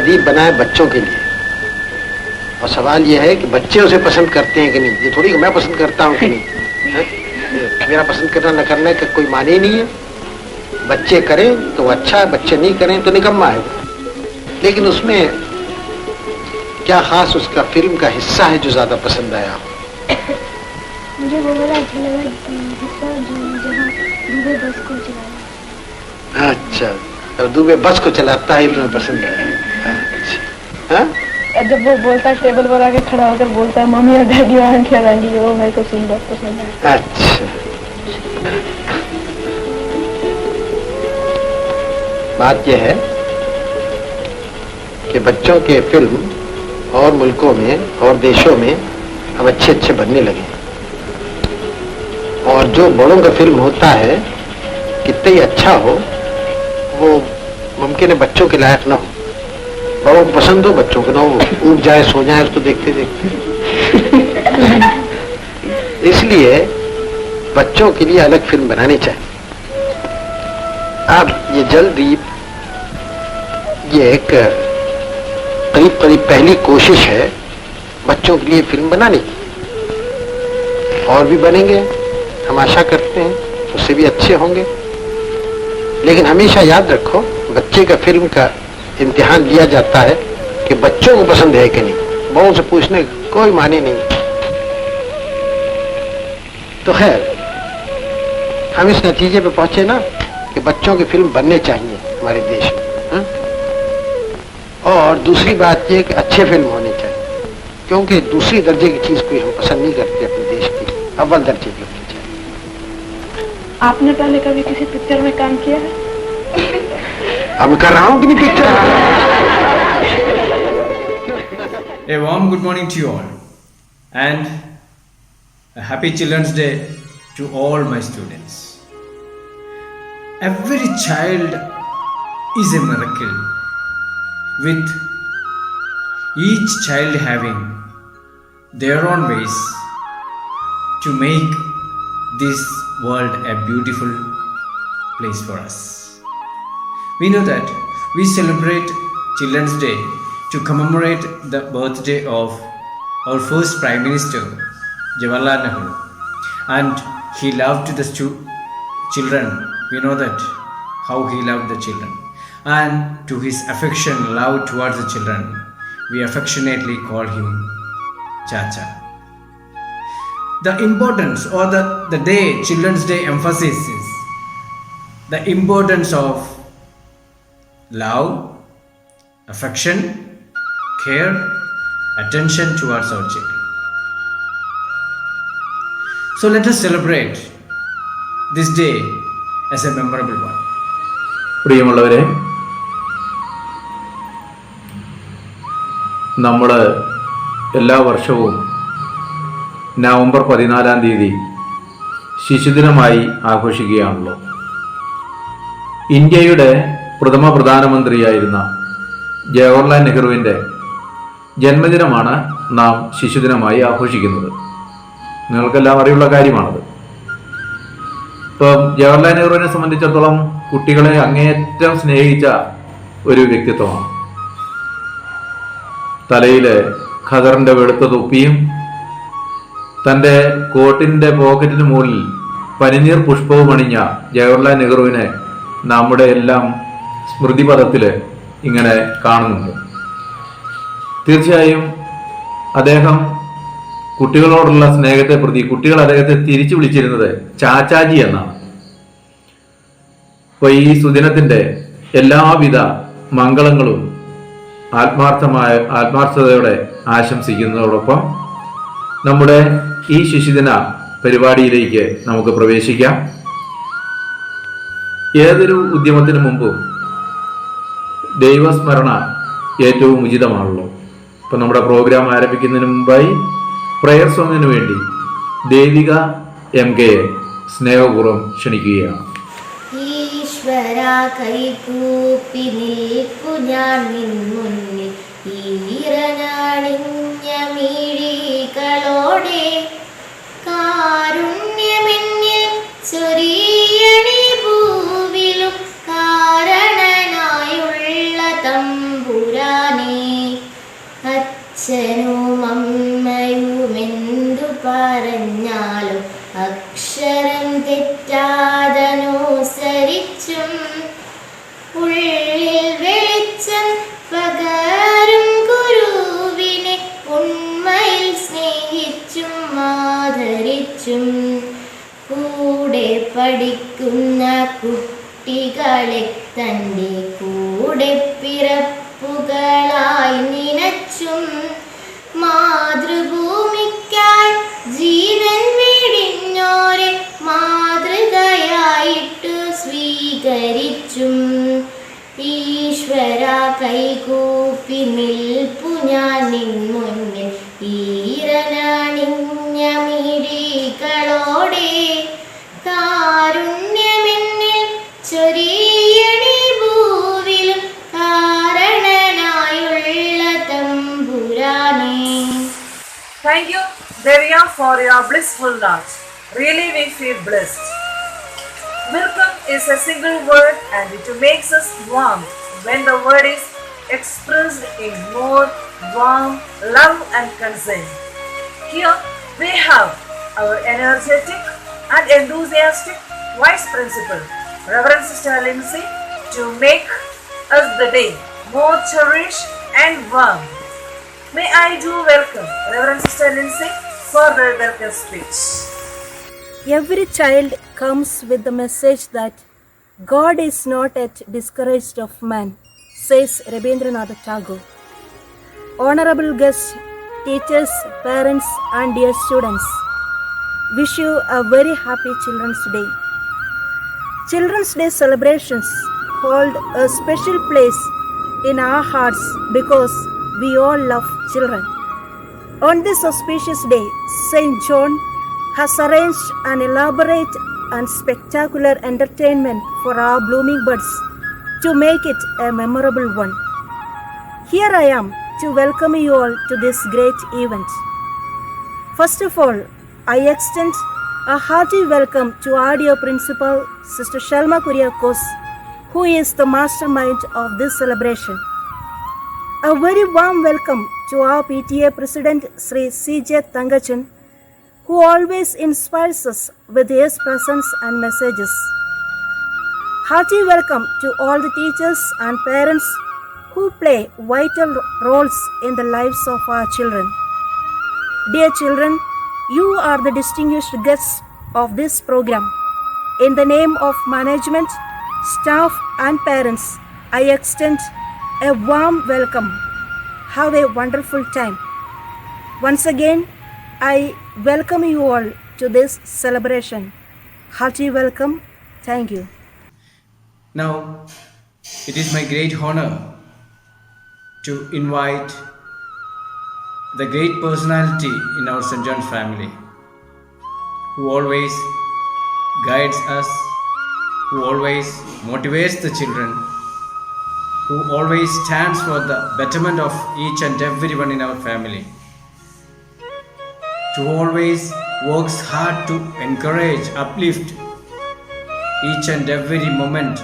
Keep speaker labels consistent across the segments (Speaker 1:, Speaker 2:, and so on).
Speaker 1: जलदीप बना है बच्चों के लिए, और सवाल यह है कि बच्चे उसे पसंद करते हैं कि नहीं। ये थोड़ी मैं पसंद करता हूँ कि नहीं है? मेरा पसंद करना न करने का कोई माने ही नहीं है। बच्चे करें तो अच्छा है, बच्चे नहीं करें तो निकम्मा है। लेकिन उसमें क्या खास उसका फिल्म का हिस्सा है जो ज्यादा पसंद आया?
Speaker 2: मुझे वो वाला अच्छा लगा हिस्सा जहाँ दुबे बस को चलाया।
Speaker 1: अच्छा, और दुबे बस को चलाता है तुम्हें पसंद आया? अच्छा, हाँ?
Speaker 2: जब वो बोलता है टेबल पर आके खड़ा होकर बोलता है मम्मी और डैडी वहाँ खेलेंगे, वो मेरे को सीन बहुत पसंद है।
Speaker 1: अच्छा, बात यह है कि बच्चों के फिल्म और मुल्कों में और देशों में अब अच्छे अच्छे बनने लगे, और जो बड़ों का फिल्म होता है कितना ही अच्छा हो वो मुमकिन है बच्चों के लायक ना हो। बड़ों को पसंद हो, बच्चों को ना हो, ऊब जाए सो जाए उसको देखते देखते। इसलिए बच्चों के लिए अलग फिल्म बनानी चाहिए। अब ये जलदीप ये एक करीब करीब पहली कोशिश है बच्चों के लिए फिल्म बनाने की, और भी बनेंगे हम आशा करते हैं, उससे भी अच्छे होंगे। लेकिन हमेशा याद रखो, बच्चे का फिल्म का इम्तिहान लिया जाता है कि बच्चों को पसंद है कि नहीं। बड़ों से पूछने कोई माने नहीं। तो खैर हम इस नतीजे पे पहुंचे ना कि बच्चों की फिल्म बनने चाहिए हमारे देश में, हा? और दूसरी बात ये कि अच्छे फिल्म होने चाहिए, क्योंकि दूसरी दर्जे की चीज कोई हम पसंद नहीं करते अपने देश की, अव्वल दर्जे की होनी चाहिए।
Speaker 2: आपने पहले कभी किसी पिक्चर में काम किया है?
Speaker 1: अब कर रहा हूँ कि नहीं picture.
Speaker 3: A warm good morning to you all, and a happy Children's Day to all my students. Every child is a miracle, with each child having their own ways to make this world a beautiful place for us. We know that we celebrate Children's Day to commemorate the birthday of our first Prime Minister, Jawaharlal Nehru, and he loved the children. We know that how he loved the children, and to his affection, love towards the children, we affectionately call him Chacha. The importance, or the day Children's Day emphasizes the importance of love, affection, care, attention towards our children. So let us celebrate this day as a memorable one.
Speaker 4: പ്രിയമുള്ളവരെ, നമ്മൾ എല്ലാ വർഷവും November 14-ാം തീയതി ശിശുദിനമായി ആഘോഷിക്കുകയാണല്ലോ. ഇന്ത്യയുടെ പ്രഥമ പ്രധാനമന്ത്രിയായിരുന്ന ജവഹർലാൽ നെഹ്റുവിൻ്റെ ജന്മദിനമാണ് നാം ശിശുദിനമായി ആഘോഷിക്കുന്നത്. നിങ്ങൾക്കെല്ലാം അറിയുള്ള കാര്യമാണത്. ഇപ്പം ജവഹർലാൽ നെഹ്റുവിനെ സംബന്ധിച്ചിടത്തോളം കുട്ടികളെ അങ്ങേയറ്റം സ്നേഹിച്ച ഒരു വ്യക്തിത്വമാണ്. തലയിൽ ഖദറിൻ്റെ വെളുത്ത തൊപ്പിയും തൻ്റെ കോട്ടിൻ്റെ പോക്കറ്റിന് മുകളിൽ പനിനീർ പുഷ്പവും അണിഞ്ഞ ജവഹർലാൽ നെഹ്റുവിനെ നമ്മുടെ എല്ലാം സ്മൃതിപഥത്തിൽ ഇങ്ങനെ കാണുന്നുണ്ട്. തീർച്ചയായും അദ്ദേഹം കുട്ടികളോടുള്ള സ്നേഹത്തെ പ്രതി കുട്ടികൾ അദ്ദേഹത്തെ തിരിച്ചു വിളിച്ചിരുന്നത് ചാച്ചാജി എന്നാണ്. അപ്പോൾ ഈ സുദിനത്തിൻ്റെ എല്ലാവിധ മംഗളങ്ങളും ആത്മാർത്ഥതയോടെ ആശംസിക്കുന്നതോടൊപ്പം നമ്മുടെ ഈ ശിശുദിന പരിപാടിയിലേക്ക് നമുക്ക് പ്രവേശിക്കാം. ഏതൊരു ഉദ്യമത്തിന് മുമ്പും ദൈവസ്മരണ ഏറ്റവും ഉചിതമാണല്ലോ. ഇപ്പം നമ്മുടെ പ്രോഗ്രാം ആരംഭിക്കുന്നതിന് മുമ്പായി പ്രയർ സോങ്ങിന് വേണ്ടി ദേവിക MK സ്നേഹപൂർവ്വം ക്ഷണിക്കുകയാണ്.
Speaker 5: ഈശ്വര കൈകൂപ്പി നിൽപ്പു ഞാൻ നിൻ മുന്നിൽ ഈറനാണിഞ്ഞ മിഴികളോടെ കാരുണ്യമെന്നിൽ ചൊരിയണി ഭൂവിലും കാരണനായുള്ള തമ്പുരാനെ അച്ഛനും അമ്മയുമെന്തു പറഞ്ഞാലും അക്ഷരം തെറ്റാതനുസരിച്ചും ഉള്ളിൽ വെളിച്ചം പകരും ഗുരുവിനെ ഉണ്മയിൽ സ്നേഹിച്ചും ആദരിച്ചും കൂടെ പഠിക്കുന്ന കുട്ടികളെ തൻ്റെ കൂടെ പിറപ്പുകളായി നിനച്ചും മാതൃഭൂമിക്കായി ജീവൻ വെടിഞ്ഞോരെ മാതൃകയായിട്ടു സ്വീകരിച്ചും ഈശ്വര കൈകൂപ്പി നിൽപ്പു ഞാൻ നിൻ മുന്നിൽ ഈരനണിഞ്ഞ മിഴികളോടെ കാരുണ്യമെന്നിൽ ചൊരിയണി ഭൂവിലും കാരണനായുള്ള തമ്പുരാനേ.
Speaker 6: Thank you, Devya, for your blissful notes. Really, we feel blessed. Welcome is a single word and it makes us warm when the word is expressed in more warm love and concern. Here we have our energetic and enthusiastic Vice Principal, Reverend Sister Lindsay, to make us the day more cherished and warm. May I do welcome Reverend Sister Lindsay for the welcome speech.
Speaker 7: Every child comes with the message that God is not yet discouraged of man, says Rabindranath Tagore. Honorable guests, teachers, parents and dear students, wish you a very happy Children's Day. Children's Day celebrations hold a special place in our hearts because we all love children. On this auspicious day, St. John has arranged an elaborate and spectacular entertainment for our blooming buds to make it a memorable one. Here I am to welcome you all to this great event. First of all, I extend a hearty welcome to our dear principal, Sister Shalma Kuriakos, who is the mastermind of this celebration. A very warm welcome to our PTA President, Sri C.J. Thangachan, who always inspires us with his presence and messages. Hearty welcome to all the teachers and parents who play vital roles in the lives of our children. Dear children, you are the distinguished guests of this program. In the name of management, staff and parents, I extend a warm welcome. Have a wonderful time. Once again, I welcome you all to this celebration. Hearty welcome. Thank you.
Speaker 3: Now, it is my great honor to invite the great personality in our St. John family, who always guides us, who always motivates the children, who always stands for the betterment of each and everyone in our family, who always works hard to encourage, uplift each and every moment,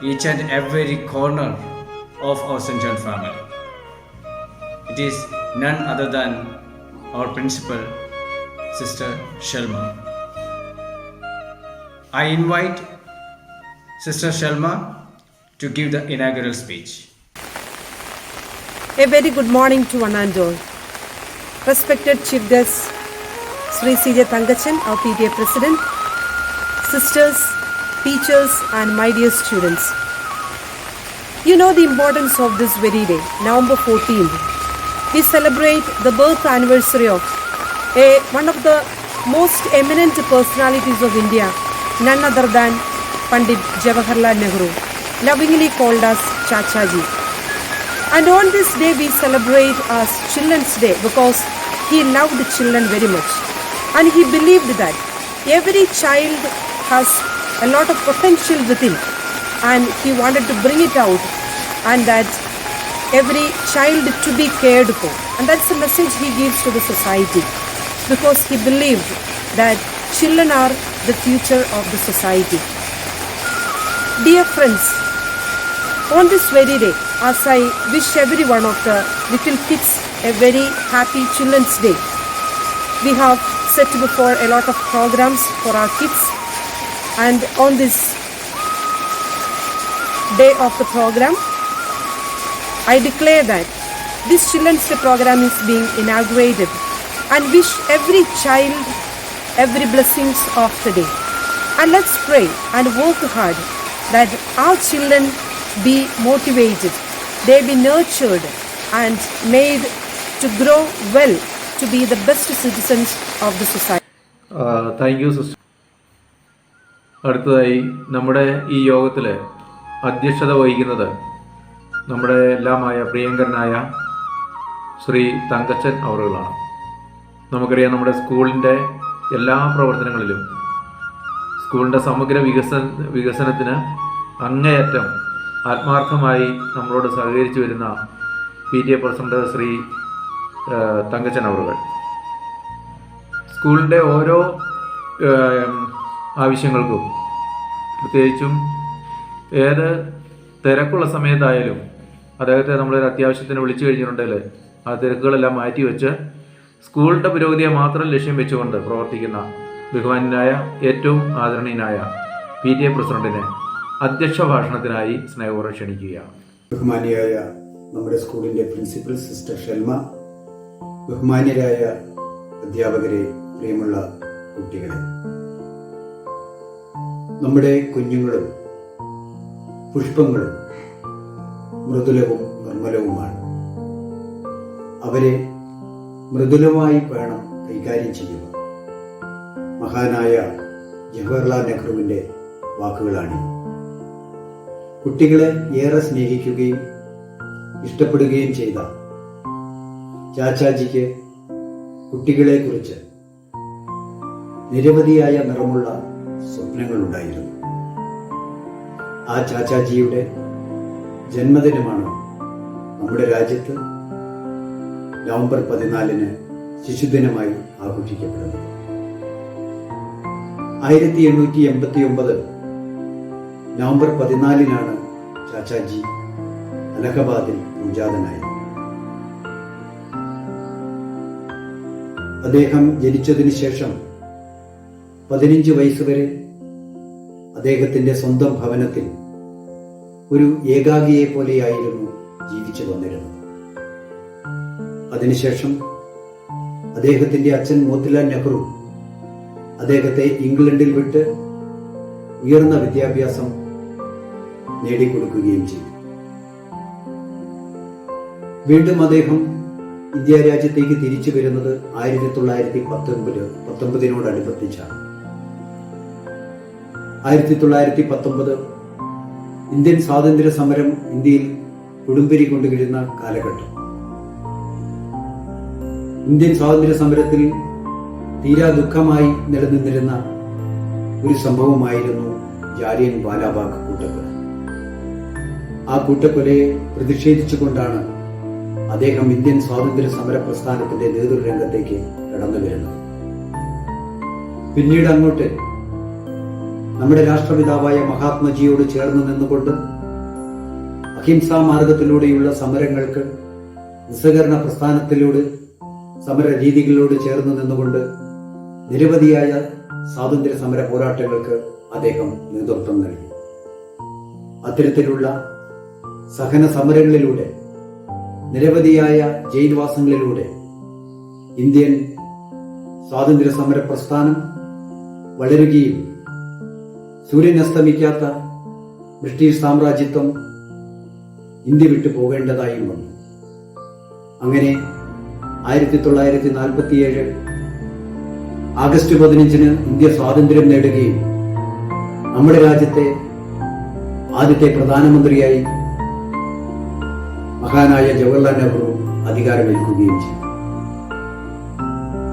Speaker 3: each and every corner of our St. John family. It is none other than our principal, Sister Shalma. I invite Sister Shalma to give the inaugural speech.
Speaker 8: A very good morning to one and all. Respected Chief Guest, Sri C.J. Thangachan, our PTA President, sisters, teachers and my dear students. You know the importance of this very day, November 14th. We celebrate the birth anniversary of one of the most eminent personalities of India, none other than Pandit Jawaharlal Nehru, lovingly called as Chachaji. And on this day we celebrate as Children's Day because he loved children very much. And he believed that every child has a lot of potential within and he wanted to bring it out, and that every child to be cared for. And that's the message he gives to the society, because he believed that children are the future of the society. Dear friends, on this very day, as I wish every one of the little kids a very happy Children's Day. We have set before a lot of programs for our kids, and on this day of the program, I declare that this Children's Day program is being inaugurated and wish every child every blessings of the day. And let's pray and work hard that our children be motivated, they be nurtured and made to grow well to be the best citizens of the society.
Speaker 4: Thank you sister. അടുത്തതായി നമ്മുടെ ഈ യോഗത്തിൽ അധ്യക്ഷത വഹിക്കുന്നത് നമ്മുടെ എല്ലാമായ പ്രിയങ്കരനായ ശ്രീ തങ്കച്ചൻ അവറുകളാണ്. നമുക്കറിയാം, നമ്മുടെ സ്കൂളിൻ്റെ എല്ലാ പ്രവർത്തനങ്ങളിലും സ്കൂളിൻ്റെ സമഗ്ര വികസനത്തിന് അങ്ങേയറ്റം ആത്മാർത്ഥമായി നമ്മളോട് സഹകരിച്ചു വരുന്ന PTA പ്രസിഡന്റ് ശ്രീ തങ്കച്ചൻ അവറുകൾ സ്കൂളിൻ്റെ ഓരോ ആവശ്യങ്ങൾക്കും, പ്രത്യേകിച്ചും ഏത് തിരക്കുള്ള സമയത്തായാലും അദ്ദേഹത്തെ നമ്മളൊരു അത്യാവശ്യത്തിന് വിളിച്ചു കഴിഞ്ഞിട്ടുണ്ടെങ്കിൽ ആ തിരക്കുകളെല്ലാം മാറ്റിവെച്ച് സ്കൂളിൻ്റെ പുരോഗതിയെ മാത്രം ലക്ഷ്യം വെച്ചുകൊണ്ട് പ്രവർത്തിക്കുന്ന ബഹുമാന്യനായ ഏറ്റവും ആദരണീയനായ PTA പ്രസിഡന്റിനെ അധ്യക്ഷ ഭാഷണത്തിനായി സ്നേഹപൂർവ്വം ക്ഷണിക്കുകയാണ്.
Speaker 9: ബഹുമാന്യയായ നമ്മുടെ സ്കൂളിൻ്റെ പ്രിൻസിപ്പൽ സിസ്റ്റർ ഷെൽമ, ബഹുമാന്യരായ അധ്യാപകരെ, പ്രിയമുള്ള കുട്ടികളെ, നമ്മുടെ കുഞ്ഞുങ്ങളും പുഷ്പങ്ങളും മൃദുലവും നിർമ്മലവുമാണ്. അവരെ മൃദുലമായി വേണം കൈകാര്യം ചെയ്യുക. മഹാനായ ജവഹർലാൽ നെഹ്റുവിൻ്റെ വാക്കുകളാണ്. കുട്ടികളെ ഏറെ സ്നേഹിക്കുകയും ഇഷ്ടപ്പെടുകയും ചെയ്ത ചാച്ചാജിക്ക് കുട്ടികളെക്കുറിച്ച് നിരവധിയായ നിറമുള്ള സ്വപ്നങ്ങളുണ്ടായിരുന്നു. ആ ചാച്ചാജിയുടെ ജന്മദിനമാണ് നമ്മുടെ രാജ്യത്ത് നവംബർ 14 ശിശുദിനമായി ആഘോഷിക്കപ്പെടുന്നത്. 1889 നവംബർ 14 ചാച്ചാജി അലഹബാദിൽ പൂജാതനായത്. അദ്ദേഹം ജനിച്ചതിന് ശേഷം 15 വയസ്സുവരെ അദ്ദേഹത്തിന്റെ സ്വന്തം ഭവനത്തിൽ ഒരു ഏകാഗിയെ പോലെയായിരുന്നു ജീവിച്ചു വന്നിരുന്നത്. അതിനുശേഷം അദ്ദേഹത്തിന്റെ അച്ഛൻ മോത്തിലാൽ നെഹ്റു അദ്ദേഹത്തെ ഇംഗ്ലണ്ടിൽ വിട്ട് ഉയർന്ന വിദ്യാഭ്യാസം നേടിക്കൊടുക്കുകയും ചെയ്തു. വീണ്ടും അദ്ദേഹം ഇന്ത്യ രാജ്യത്തേക്ക് തിരിച്ചു വരുന്നത് 1919 1919 ഇന്ത്യൻ സ്വാതന്ത്ര്യ സമരം ഇന്ത്യയിൽ കൊടുമ്പിരി കൊണ്ടുകിരുന്ന കാലഘട്ടം. ഇന്ത്യൻ സ്വാതന്ത്ര്യ സമരത്തിൽ തീരാ ദുഃഖമായി നിലനിന്നിരുന്ന ഒരു സംഭവമായിരുന്നു ജാലിയൻ വാലാബാഗ് കൂട്ടക്കൊല. ആ കൂട്ടക്കൊലയെ പ്രതിഷേധിച്ചുകൊണ്ടാണ് അദ്ദേഹം ഇന്ത്യൻ സ്വാതന്ത്ര്യ സമര പ്രസ്ഥാനത്തിന്റെ നേതൃരംഗത്തേക്ക് കടന്നു വരുന്നത്. പിന്നീട് അങ്ങോട്ട് നമ്മുടെ രാഷ്ട്രപിതാവായ മഹാത്മജിയോട് ചേർന്ന് നിന്നുകൊണ്ട് അഹിംസാ മാർഗത്തിലൂടെയുള്ള സമരങ്ങൾക്ക്, നിസ്സഹകരണ പ്രസ്ഥാനത്തിലൂടെ സമര രീതികളോട് ചേർന്ന് നിന്നുകൊണ്ട് നിരവധിയായ സ്വാതന്ത്ര്യ സമര പോരാട്ടങ്ങൾക്ക് അദ്ദേഹം നേതൃത്വം നൽകി. അത്തരത്തിലുള്ള സഹന സമരങ്ങളിലൂടെ, നിരവധിയായ ജയിൽവാസങ്ങളിലൂടെ ഇന്ത്യൻ സ്വാതന്ത്ര്യ സമര പ്രസ്ഥാനം വളരുകയും സൂര്യൻ അസ്തമിക്കാത്ത ബ്രിട്ടീഷ് സാമ്രാജ്യത്വം ഇന്ത്യ വിട്ടു പോകേണ്ടതായും വന്നു. അങ്ങനെ 1947 ആഗസ്റ്റ് 15 ഇന്ത്യ സ്വാതന്ത്ര്യം നേടുകയും നമ്മുടെ രാജ്യത്തെ ആദ്യത്തെ പ്രധാനമന്ത്രിയായി മഹാനായ ജവഹർലാൽ നെഹ്റു അധികാരമേൽക്കുകയും ചെയ്തു.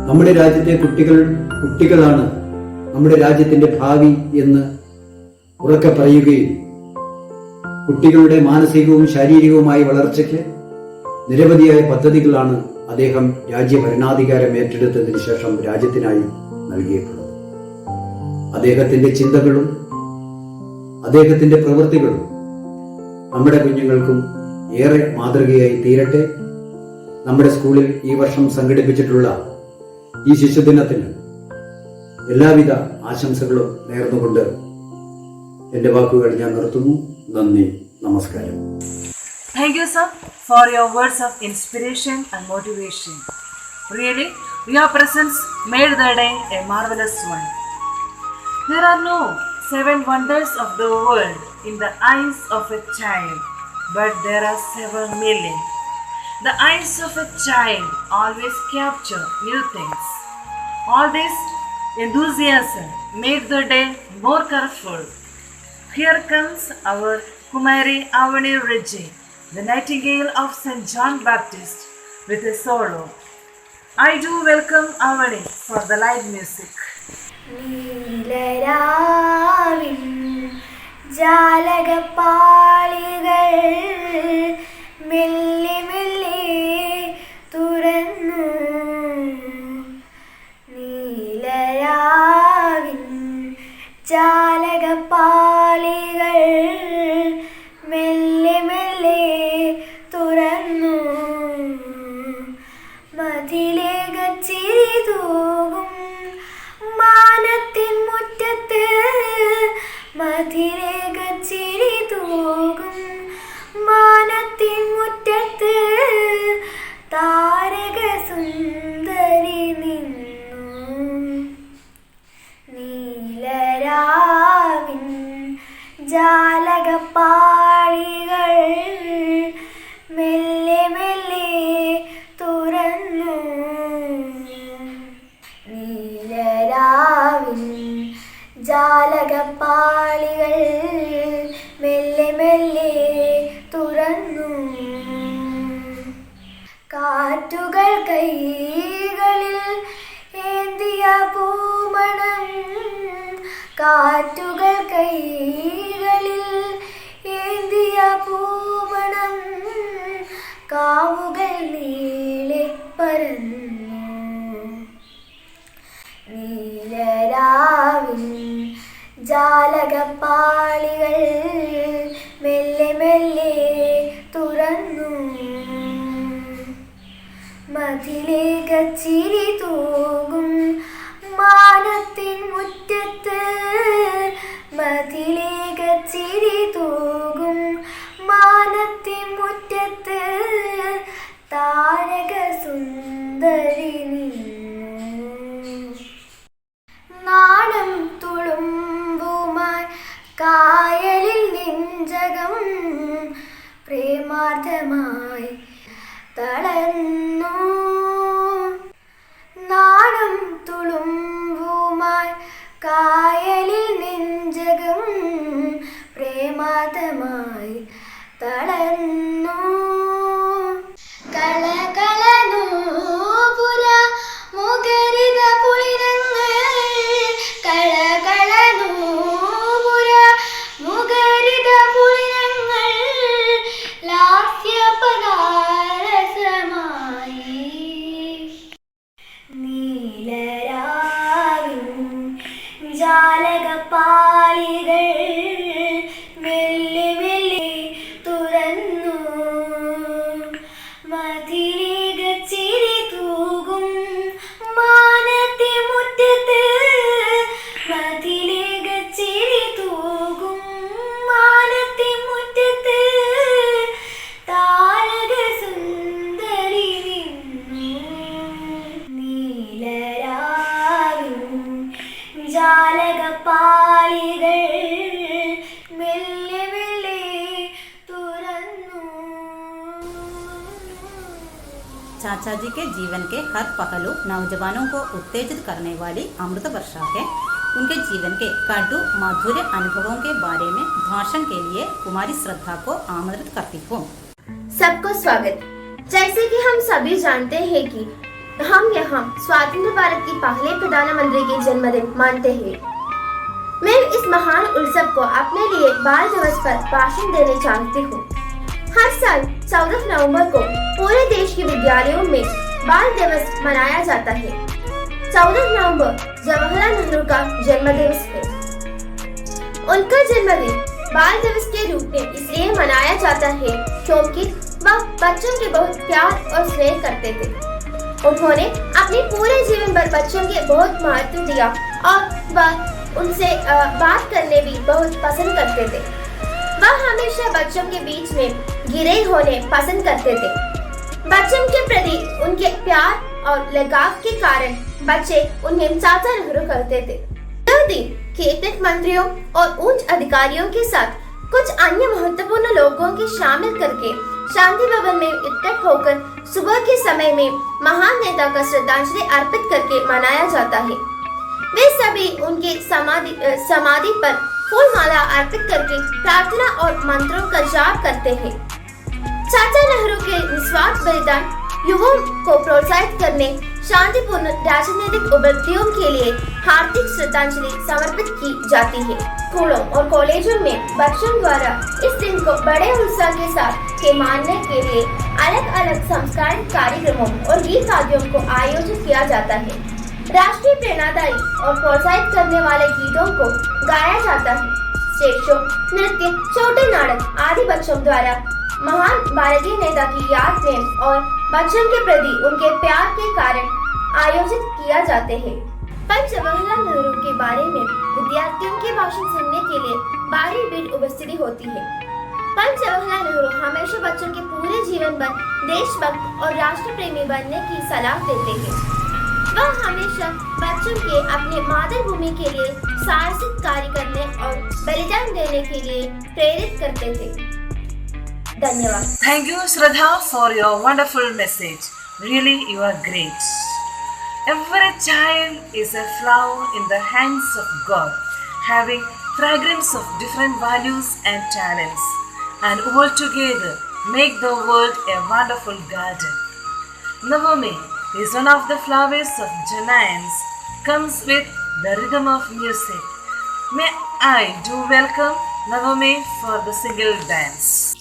Speaker 9: നമ്മുടെ രാജ്യത്തെ കുട്ടികളാണ് നമ്മുടെ രാജ്യത്തിന്റെ ഭാവി എന്ന് ഉറക്കെ പറയുകയും കുട്ടികളുടെ മാനസികവും ശാരീരികവുമായ വളർച്ചയ്ക്ക് നിരവധിയായ പദ്ധതികളാണ് അദ്ദേഹം രാജ്യഭരണാധികാരം ഏറ്റെടുത്തതിന് ശേഷം രാജ്യത്തിനായി നൽകിയിട്ടുള്ളത്. അദ്ദേഹത്തിന്റെ ചിന്തകളും അദ്ദേഹത്തിന്റെ പ്രവൃത്തികളും നമ്മുടെ കുഞ്ഞുങ്ങൾക്കും ഏറെ മാതൃകയായി തീരട്ടെ. നമ്മുടെ സ്കൂളിൽ ഈ വർഷം സംഘടിപ്പിച്ചിട്ടുള്ള ഈ ശിശുദിനത്തിന് എല്ലാവിധ ആശംസകളും നേർന്നുകൊണ്ട് എൻ്റെ വാക്കുകൾ ഞാൻ നിർത്തുന്നു. നന്ദി, നമസ്കാരം.
Speaker 6: Thank you, sir, for your words of inspiration and motivation. Really, your presence made the day a marvelous one. There are no 7 wonders of the world in the eyes of a child, but there are 7 million. The eyes of a child always capture new things. All this enthusiasm made the day more colorful. Here comes our Kumari Avani Reggie, the Nightingale of St. John Baptist, with a solo. I do welcome Avani for the live music.
Speaker 2: നീലരാവിൻ ജാലകപ്പാളികൾ മെല്ലെ മെല്ലെ തുറന്നു. നീലരാവിൻ ജാലകപ്പാളികൾ മെല്ലെ മെല്ലെ തുറന്നു. മതിലേകച്ചിരി തൂകും മാനത്തിൻ മുറ്റത്ത്, മതിലേകച്ചിരി തൂകും മാനത്തിൻ മുറ്റത്ത് താരക സുന്ദരി നിന്നു. നീലരാവിൻ ജാലകപ്പാളികൾ മെല്ലെ മെല്ലെ തുറന്നു. നീലരാവിൻ ജാലകപ്പാളികൾ മെല്ലെ മെല്ലെ തുറന്നു. കാറ്റുകൾ കൈകളിൽ ഏന്തിയ പൂമണം, കാറ്റുകൾ കൈകളിൽ ഏന്തിയ പൂമണം, കാവുകൾ നീളെ പരന്നു. നീലരാവിൻ ജാലകപ്പാളികൾ മെല്ലെ മെല്ലെ തുറന്നു. മതിലേകച്ചിരി തൂകും മാനത്തിൻ മുറ്റത്ത്, മതിലേകച്ചിരി തൂകും മാനത്തിൻ മുറ്റത്ത് താരക സുന്ദരി നിന്നു. നാണം തുളുമ്പുമായി കായലിൽ നെഞ്ചകം പ്രേമാർദ്ദമായി തളർന്നു. നാണം തുളുമ്പുമായി കായലിൽ നെഞ്ചകം പ്രേമാർദ്ദമായി തളർന്നു. കളകളനൂപുര മുഖരിത പുളിനങ്ങൾ, കളകളനൂപുര മുഖരിത പുളിനങ്ങൾ ലാസ്യപദാരസമായി. നീലരാവിൻ ജാലകപ്പാളികൾ മെല്ലെ മെല്ലെ തുറന്നു. മതിലേകച്ചിരി തൂകും മാനത്തെ മുറ്റത്ത്, മതിലേകച്ചിരി തൂകും മാനത്തെ മുറ്റത്ത് താരക സുന്ദരി നിന്നു. നീലരാവിൻ ജാലകപ്പാളികൾ മെല്ലെ മെല്ലെ തുറന്നു.
Speaker 10: चाचा जी के जीवन के हर पहलू नौजवानों को उत्तेजित करने वाली अमृत वर्षा है। उनके जीवन के कटु मधुर अनुभवों के बारे में भाषण के लिए कुमारी श्रद्धा को आमंत्रित करती हूँ।
Speaker 2: सबको स्वागत। जैसे कि हम सभी जानते हैं कि हम यहाँ स्वतंत्र भारत की पहले प्रधानमंत्री के जन्मदिन मानते हैं। मैं इस महान उत्सव को अपने लिए बाल दिवस पर भाषण देने चाहती हूँ। हर साल 14 नवंबर को पूरे देश के विद्यालयों में बाल दिवस मनाया जाता है। 14 नवंबर जवाहरलाल नेहरू का जन्म दिवस है। उनका जन्मदिन बाल दिवस के रूप में इसलिए मनाया जाता है क्योंकि वह बच्चों के बहुत प्यार और स्नेह करते थे। उन्होंने अपने पूरे जीवन भर बच्चों के बहुत महत्व दिया और वह उनसे बात करने भी बहुत पसंद करते थे। वह हमेशा बच्चों के बीच में घिरे होने पसंद करते थे। बच्चों के प्रति उनके प्यार और लगाव के कारण बच्चे उन्हें चाचा नेहरू करते थे। यह दिन कैबिनेट मंत्रियों और उच्च अधिकारियों के साथ कुछ अन्य महत्वपूर्ण लोगों के शामिल करके शांति भवन में इकट्ठा होकर सुबह के समय में महान नेता का श्रद्धांजलि अर्पित करके मनाया जाता है। वे सभी उनके समाधि पर फूल माला अर्पित करके प्रार्थना और मंत्रों का जाप करते हैं। चाचा नेहरू के निस्वार्थ बलिदान युवाओं को प्रोत्साहित करने शांतिपूर्ण राजनीतिक उपलब्धियों के लिए हार्दिक श्रद्धांजलि समर्पित की जाती है। स्कूलों और कॉलेजों में बच्चों द्वारा इस दिन को बड़े उत्साह के साथ मानने के लिए अलग अलग सांस्कृतिक कार्यक्रमों और गीत आदियों को आयोजित किया जाता है। राष्ट्रीय प्रेरणादायी और प्रोत्साहित करने वाले गीतों को गाया जाता है। स्टेज शो, नृत्य, छोटे नाटक आदि बच्चों द्वारा महान भारतीय नेता की याद में और बच्चों के प्रति उनके प्यार के कारण आयोजित किया जाते हैं। पंडित जवाहरलाल नेहरू के बारे में विद्यार्थियों के भाषण सुनने के लिए भारी भीड़ उपस्थिति होती है। पंडित जवाहरलाल नेहरू हमेशा बच्चों के पूरे जीवन भर देशभक्त और राष्ट्र प्रेमी बनने की सलाह देते हैं। वह हमेशा बच्चों के अपने मातृभूमि के लिए साहसिक कार्य करने और बलिदान देने के लिए प्रेरित करते थे। धन्यवाद।
Speaker 6: Thank you, Shraddha, for your wonderful message. Really, you are great. Every child is a flower in the hands of God, having fragrance of different values and talents, and all together make the world a wonderful garden. Navami is one of the flowers of Janayans, comes with the rhythm of music. May I do welcome Navami for the single dance.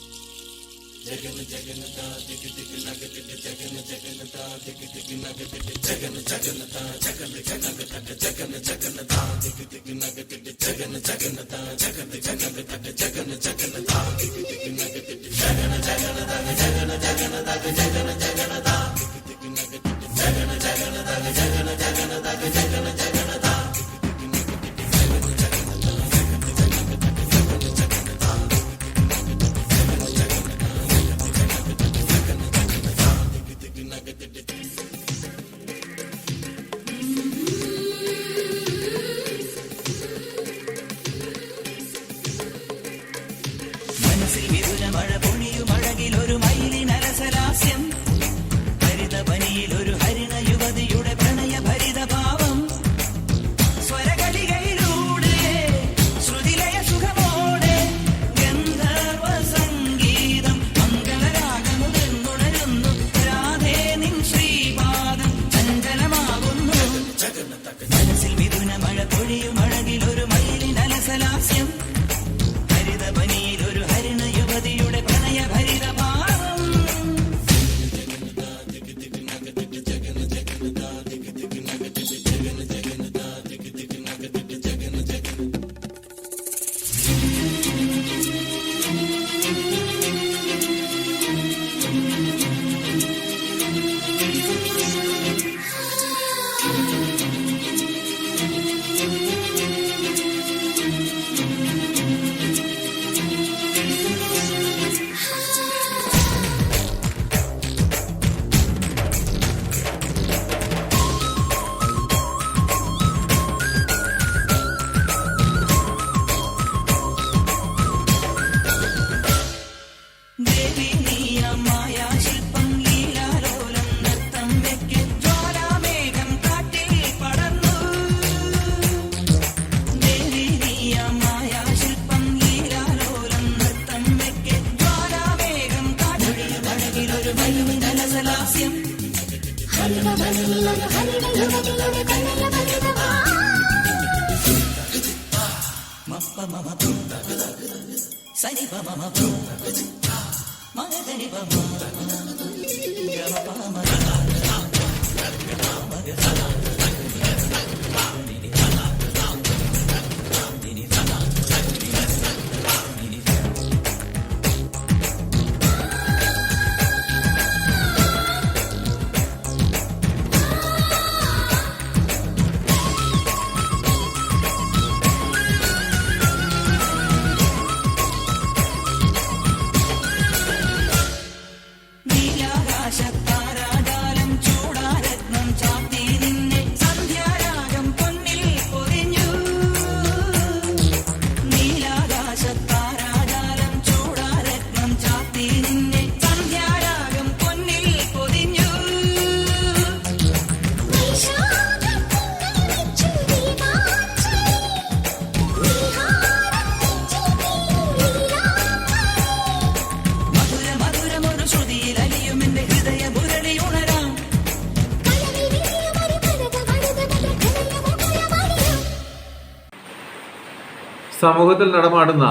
Speaker 4: സമൂഹത്തിൽ നടമാടുന്ന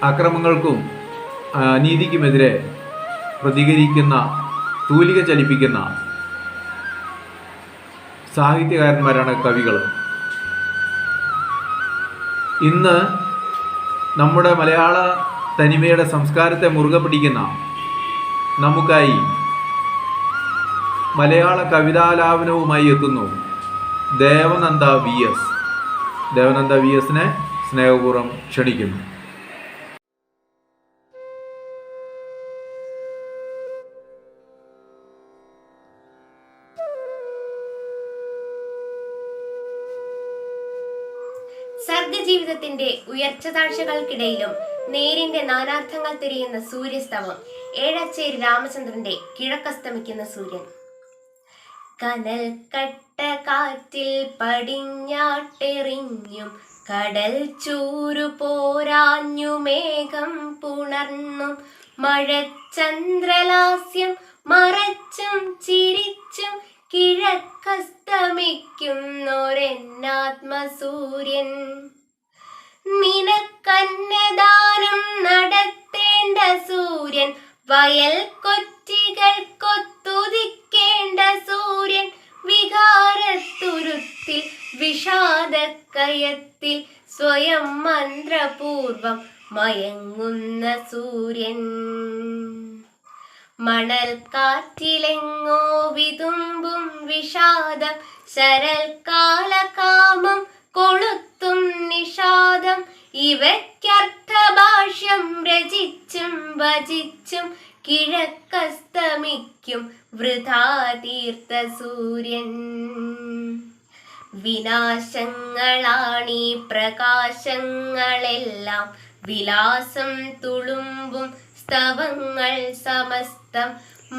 Speaker 4: അക്രമങ്ങൾക്കും അനീതിക്കുമെതിരെ പ്രതികരിക്കുന്ന, തൂലിക ചലിപ്പിക്കുന്ന സാഹിത്യകാരന്മാരാണ് കവികൾ. ഇന്ന് നമ്മുടെ മലയാള തനിമയുടെ സംസ്കാരത്തെ മുറുകെ പിടിക്കുന്ന നമുക്കായി മലയാള കവിതാലാപനവുമായി എത്തുന്നു Devananda V S. Devananda V എസിനെ സ്നേഹപൂർവ്വം ക്ഷണിക്കുന്നു.
Speaker 2: സർഗജീവിതത്തിന്റെ ഉയർച്ച താഴ്ചകൾക്കിടയിലും നേരിന്റെ നാനാർത്ഥങ്ങൾ തിരിയുന്ന സൂര്യസ്തവം. ഏഴച്ചേരി രാമചന്ദ്രന്റെ കിഴക്കസ്തമിക്കുന്ന സൂര്യൻ. കനൽ കട്ട കാറ്റിൽ പടിഞ്ഞാട്ടെറിഞ്ഞും കടൽ ചൂരു പോരാഞ്ഞു മേഘം പുണർന്നും മഴച്ചന്ദ്രലാസ്യം മറച്ചും ചിരിച്ചും കിഴക്കസ്തമിക്കുന്നൊരെന്നാത്മസൂര്യൻ. നിനക്കന്നദാനം നടത്തേണ്ട സൂര്യൻ, വയൽ കൊറ്റികൾക്കൊത്തുദിക്കേണ്ട സൂര്യൻ, വികാരത്തുരുത്തിൽ വിഷാദക്കയത്തിൽ സ്വയം മന്ത്രപൂർവം മയങ്ങുന്ന സൂര്യൻ. മണൽക്കാറ്റിലെങ്ങോ വിതുമ്പും വിഷാദം, ശരൽക്കാലകാമം കൊളുത്തും നിഷാദം, ഇവയ്ക്കർത്ഥഭാഷ്യം രചിച്ചും ഭജിച്ചും കിഴക്കസ്തമിക്കും വൃഥാ തീർത്ത സൂര്യൻ. വിനാശങ്ങളാണീ പ്രകാശങ്ങളെല്ലാം, വിലാസം തുളുമ്പും സ്തവങ്ങൾ സമസ്തം.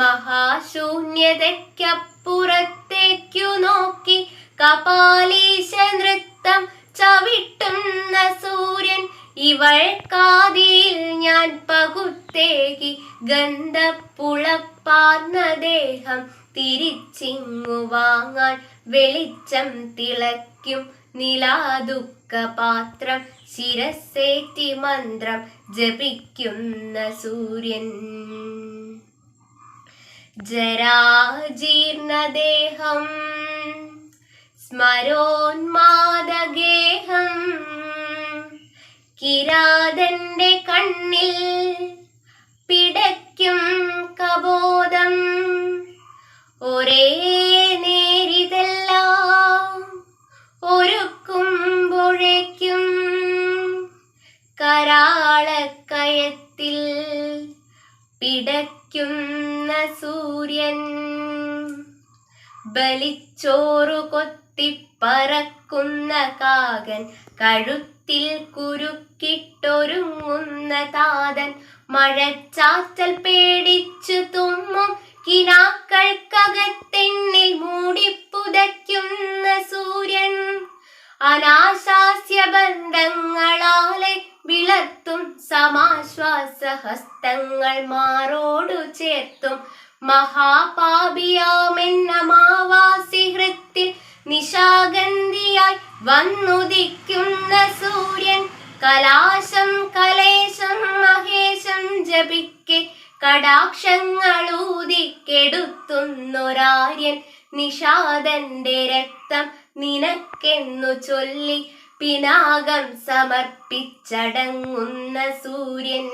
Speaker 2: മഹാശൂന്യതയ്ക്കപ്പുറത്തേക്കു നോക്കി കപാലീശ നൃത്തം ചവിട്ടുന്ന സൂര്യൻ. ഇവൾക്കാദിയിൽ ഞാൻ പകുത്തേകി ഗന്ധപ്പുളപ്പാർന്ന ദേഹം തിരിച്ചിങ്ങു വാങ്ങാൻ വെളിച്ചം തിളയ്ക്കും നിലാദുഃഖപാത്രം ശിരസ്സേറ്റി മന്ത്രം ജപിക്കുന്ന സൂര്യൻ. ജരാജീർണദേഹം സ്മരോന്മാദഗേഹം, കിരാതന്റെ കണ്ണിൽ പിടയ്ക്കും കബോധം. ഒരേ നേരിതെല്ലാം ഒരുക്കുമ്പോഴേക്കും കരാളക്കയത്തിൽ പിടയ്ക്കുന്ന സൂര്യൻ. ബലിച്ചോറു കൊത്തിപ്പറക്കുന്ന കാകൻ, കഴുത്തിൽ കുരുക്കിട്ടൊരുങ്ങുന്ന താതൻ, മഴച്ചാറ്റൽ പേടിച്ചു തുമ്മും കിനാക്കൾക്കകത്തെന്നിൽ മൂടിപ്പുതയ്ക്കുന്ന സൂര്യൻ. അനാശാസ്യ ബന്ധങ്ങളാലെ വിളർത്തും സമാശ്വാസഹസ്തങ്ങൾ മാറോടു ചേർത്തും മഹാപാപിയാമെന്നമാവാസി ഹൃത്തിൽ നിശാഗന്ധിയായി വന്നുദിക്കുന്ന സൂര്യൻ. കലാശം കലേശം മഹേശം ജപിക്കെ കടാക്ഷങ്ങളൂതിക്കെടുത്തുന്നൊരാര്യൻ. നിഷാദന്റെ രക്തം നിനക്കെന്നു ചൊല്ലി പിനാകം സമർപ്പിച്ചടങ്ങുന്ന സൂര്യൻ.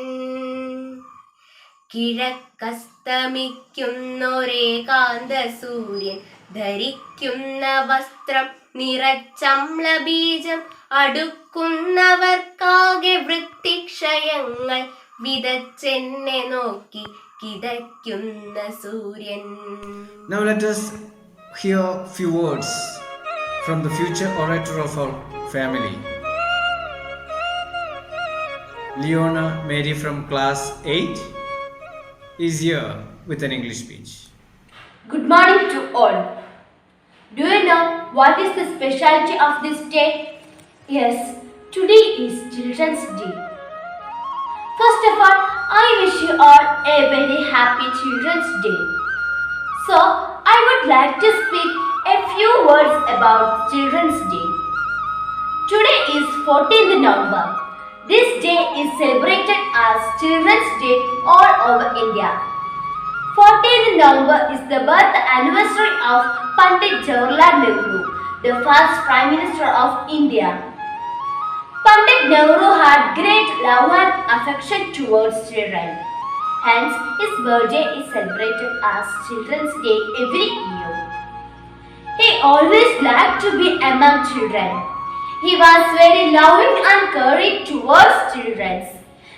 Speaker 2: കിഴക്കസ്തമിക്കുന്നൊരേകാന്ത സൂര്യൻ ധരിക്കുന്ന വസ്ത്രം നിറച്ചമ്ലബീജം, അടുക്കുന്നവർക്കാകെ വൃത്തിക്ഷയങ്ങൾ വിതച്ചെന്നെ നോക്കി കിതയ്ക്കുന്ന സൂര്യൻ.
Speaker 3: Now let us hear few words from the future orator of our family. Leona Mary from class 8 is here with an English speech.
Speaker 11: Good morning to all. Do you know what is the specialty of this day? Yes, today is Children's Day. First of all, I wish you all a very happy Children's Day. So, I would like to speak a few words about Children's Day. Today is 14th November. This day is celebrated as Children's Day all over India. 14th November is the birth anniversary of Pandit Jawaharlal Nehru, the first Prime Minister of India. Pandit Nehru had great love and affection towards children. Hence, his birthday is celebrated as Children's Day every year. He always liked to be among children. He was very loving and caring towards children.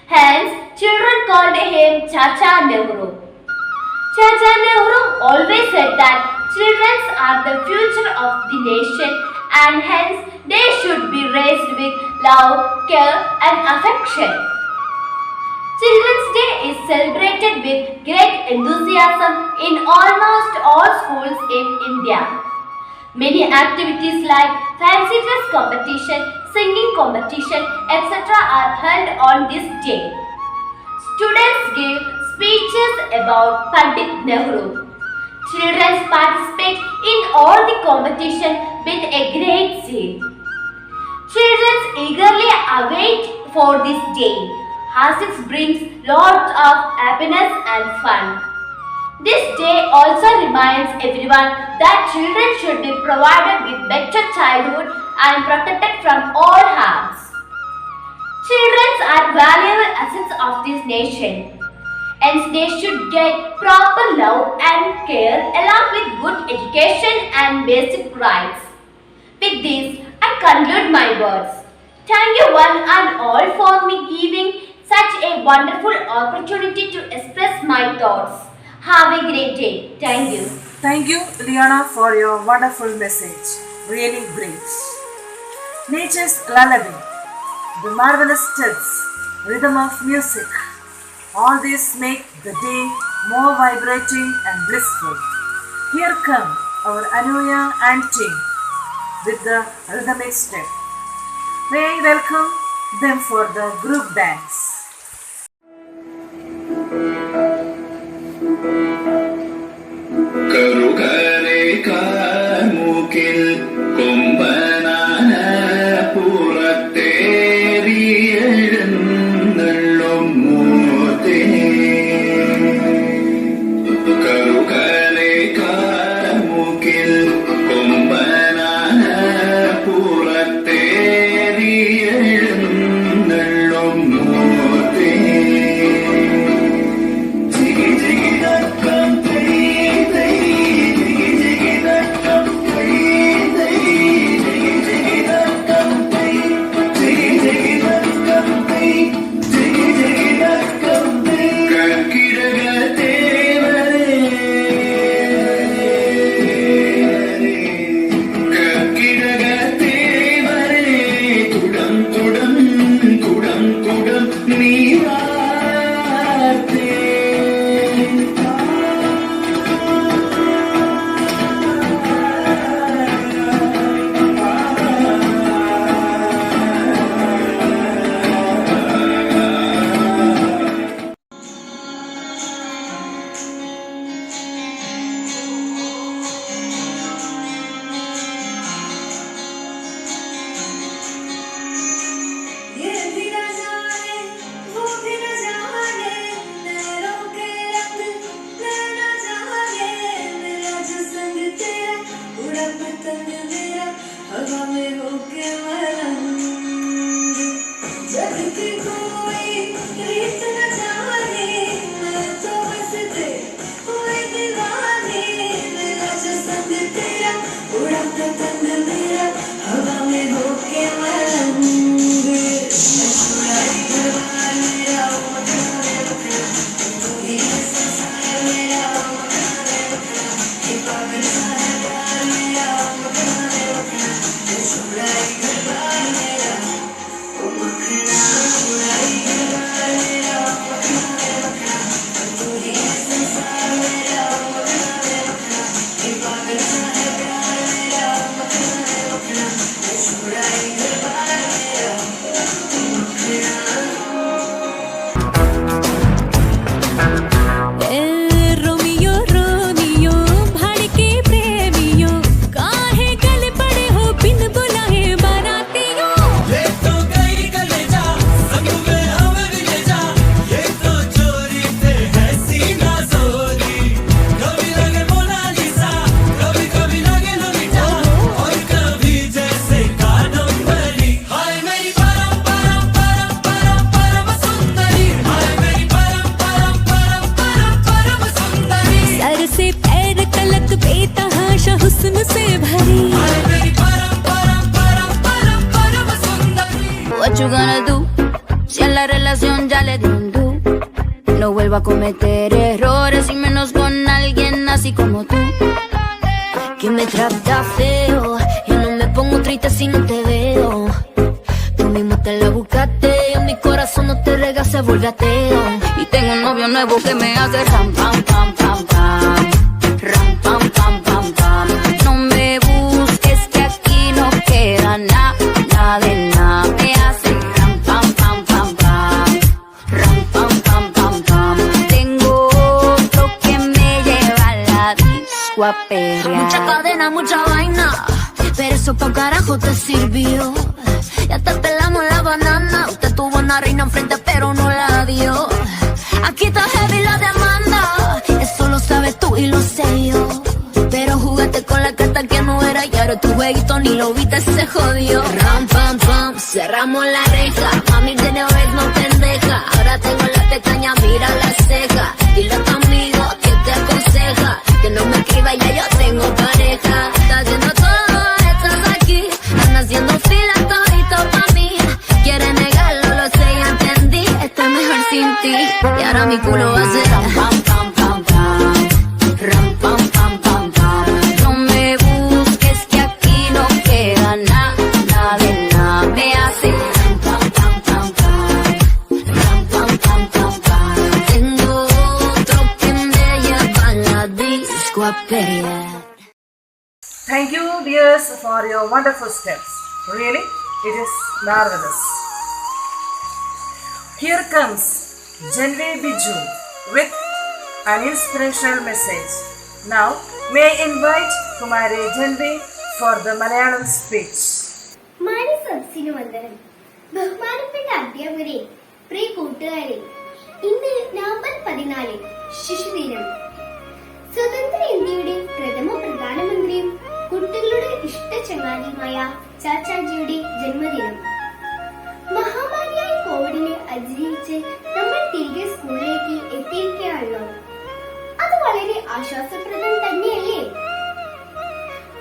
Speaker 11: Hence, children called him Chacha Nehru. Chacha Nehru always said that children are the future of the nation and hence they should be raised with love, care and affection. Children's Day is celebrated with great enthusiasm in almost all schools in India. Many activities like fancy dress competition, singing competition, etc. are held on this day. Students give speeches about Pandit Nehru. Children participate in all the competition with a great zeal. Children eagerly await for this day, as it brings lots of happiness and fun. This day also reminds everyone that children should be provided with better childhood and protected from all harms. Children are valuable assets of this nation. Hence, they should get proper love and care along with good education and basic rights. With this, I conclude my words. Thank you one and all for me giving such a wonderful opportunity to express my thoughts. Have a great day. Thank you.
Speaker 6: Thank you, Liana, for your wonderful message. Really great. Nature's lullaby, the marvelous steps, rhythm of music, all this make the day more vibrating and blissful. Here come our Anuya and team with the rhythmic step. May I welcome them for the group dance.
Speaker 12: കറുകരെ കാമുകിൽ കൊമ്പനാന പുറത്തേറിയെഴുന്നള്ളും മൂർത്തേ. കറുകരെ കാമുകിൽ കൊമ്പനാന പുറത്തേറിയെഴുന്നള്ളും മൂർത്തേ.
Speaker 13: you gonna do? Si a la relación ya le di un do. No vuelvo a cometer errores y menos con alguien así como tú, que me trata feo. Yo no me pongo triste si no te veo. Tú mismo te la buscaste, en mi corazón no te rega, se vuelve ateo. Y tengo un novio nuevo que me hace ram pam pam pam pam, ram pam pam pam pam. No me busques que aquí no queda nada de nada. Me hace ram pam pam pam pam, ram pam pam pam pam. Tengo otro que me lleva a la disco a perrear. Mucha cadena, mucha vaina, pero eso pa' carajo te sirvió. Ya te pelamos la banana. Usted tuvo una reina enfrente pero no la dio. Aquí está heavy la demanda, eso lo sabes tú y lo sé yo. Pero jugaste con la carta que no era y ahora tu jueguito ni lo viste, se jodió. Ram pam pam, cerramos la reja. Mami tiene no pendeja. Ahora tengo la pestaña, mira la ceja. Dile a tu amigo que te aconseja que no me escriba, ya yo tengo pareja. Está haciendo todo, estás aquí. Están haciendo fila todito pa' mí. Quiere negarlo, lo sé, ya entendí. Estoy mejor sin ti. Y ahora mi culo va a ser ram pam pam pam pam, ram pam pam pam pam. No me busques que aquí no queda nada de nada. Me hace ram pam pam pam pam, ram pam pam pam pam. Tengo otro que me lleva a la disco a pelear.
Speaker 6: Thank you, dears, for your wonderful steps. Really, it is marvelous. Here comes Janvi Biju with an inspirational message. Now, may I invite Kumari Janvi for the Malayalam speech.
Speaker 2: മാനസരസിനു വന്ദനം. ബഹുമാനപ്പെട്ട അധ്യാപകരെ, പ്രിയ കൂട്ടുകാരെ, ഇന്ന് November 14 ശിശുദിനം. സ്വതന്ത്ര ഇന്ത്യയുടെ പ്രഥമ പ്രധാനമന്ത്രിയും കുട്ടികളുടെ ഇഷ്ട ചങ്ങാതിയുമായ ചാച്ചാജിയുടെ ജന്മദിനം. മഹാമാരിയായ കോവിഡിനെ അതിജീവിച്ച് നമ്മൾ തിരികെ സ്കൂളിലേക്ക് എത്തിയിരിക്കുകയാണല്ലോ. അത് വളരെ ആശ്വാസപ്രദം തന്നെയല്ലേ?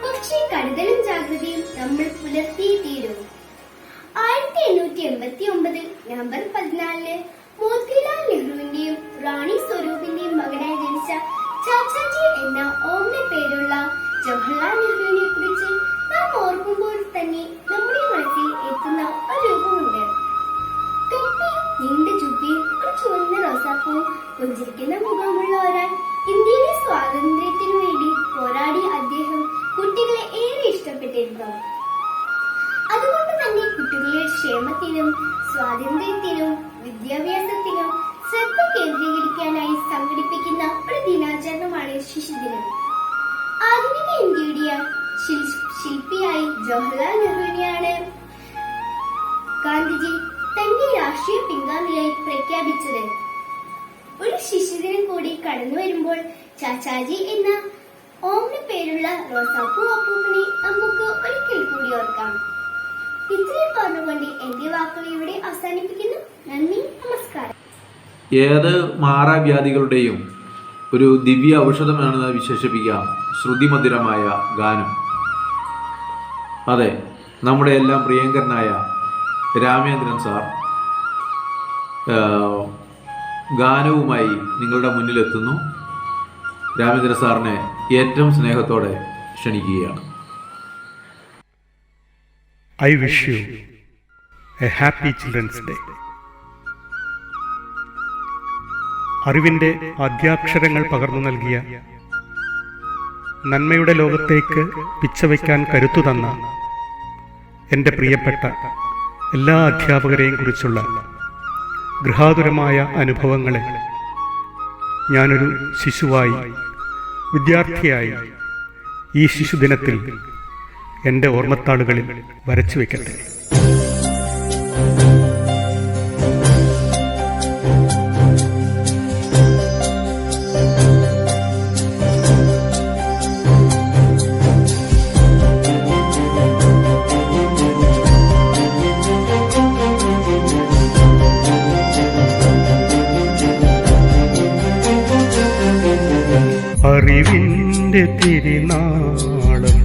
Speaker 2: പക്ഷേ കരുതലും ജാഗ്രതയും നമ്മൾ പുലർത്തിയേ തീരൂ. 1889 നവംബർ 14 മോത്തിലാൽ നെഹ്റുവിന്റെയും റാണി സ്വരൂപിന്റെയും മകനായി ജനിച്ച ചാച്ചാജി എന്ന ഓമന പേരുള്ള ജവഹർലാൽ നെഹ്റുവിനെ കുറിച്ച് നാം ഓർക്കുമ്പോൾ തന്നെ നമ്മുടെ മനസ്സിൽ എത്തുന്ന ഒരു രൂപമുണ്ട്. തൊപ്പിയും നീണ്ട ചുപ്പിയും ഒരു ചുവന്ന റോസാപ്പൂവും പുഞ്ചിരിക്കുന്ന മുഖമുള്ള ഒരാൾ. ഇന്ത്യയുടെ സ്വാതന്ത്ര്യത്തിനു വേണ്ടി പോരാടിയ അദ്ദേഹം കുട്ടികളെ ഏറെ ഇഷ്ടപ്പെട്ടിരുന്നു. അതുകൊണ്ട് തന്നെ കുട്ടികളുടെ ക്ഷേമത്തിനും സ്വാതന്ത്ര്യത്തിനും വിദ്യാഭ്യാസത്തിനും ശ്രദ്ധ കേന്ദ്രീകരിക്കാനായി സംഘടിപ്പിക്കുന്ന ഒരു ദിനാചരണമാണ് ശിശുദിനം. ആധുനിക ഇന്ത്യയുടെ ശില്പിയായി ജവഹർലാൽ നെഹ്റുവിനെയാണ് ഗാന്ധിജി തന്റെ രാഷ്ട്രീയ പിൻഗാമിയായി പ്രഖ്യാപിച്ചത്. ഒരു ശിശുദിനം കൂടി കടന്നു വരുമ്പോൾ ചാച്ചാജി എന്ന ഓമന പേരുള്ള റോസാപ്പൂ അപ്പൂപ്പനെ നമുക്ക് ഒരിക്കൽ കൂടി ഓർക്കാം. ഇത്രയും പറഞ്ഞുകൊണ്ട് എന്റെ വാക്കുകൾ ഇവിടെ അവസാനിപ്പിക്കുന്നു. നന്ദി, നമസ്കാരം.
Speaker 4: ഏത് മാറാവ്യാധികളുടെയും ഒരു ദിവ്യ ഔഷധമാണെന്ന് വിശേഷിപ്പിക്കാം ശ്രുതിമധുരമായ ഗാനം. അതെ, നമ്മുടെ എല്ലാം പ്രിയങ്കരനായ രാമേന്ദ്രൻ സാർ ഗാനവുമായി നിങ്ങളുടെ മുന്നിലെത്തുന്നു. രാമേന്ദ്രൻ സാറിനെ ഏറ്റവും സ്നേഹത്തോടെ ക്ഷണിക്കുകയാണ്.
Speaker 14: I wish you a happy Children's Day. അറിവിൻ്റെ ആദ്യാക്ഷരങ്ങൾ പകർന്നു നൽകിയ, നന്മയുടെ ലോകത്തേക്ക് പിച്ചവയ്ക്കാൻ കരുത്തു തന്ന എൻ്റെ പ്രിയപ്പെട്ട എല്ലാ അധ്യാപകരെയും കുറിച്ചുള്ള ഗൃഹാതുരമായ അനുഭവങ്ങളെ ഞാനൊരു ശിശുവായി, വിദ്യാർത്ഥിയായി ഈ ശിശുദിനത്തിൽ എൻ്റെ ഓർമ്മത്താളുകളിൽ വരച്ചു വയ്ക്കട്ടെ. അറിവിൻ്റെ തിരുനാളം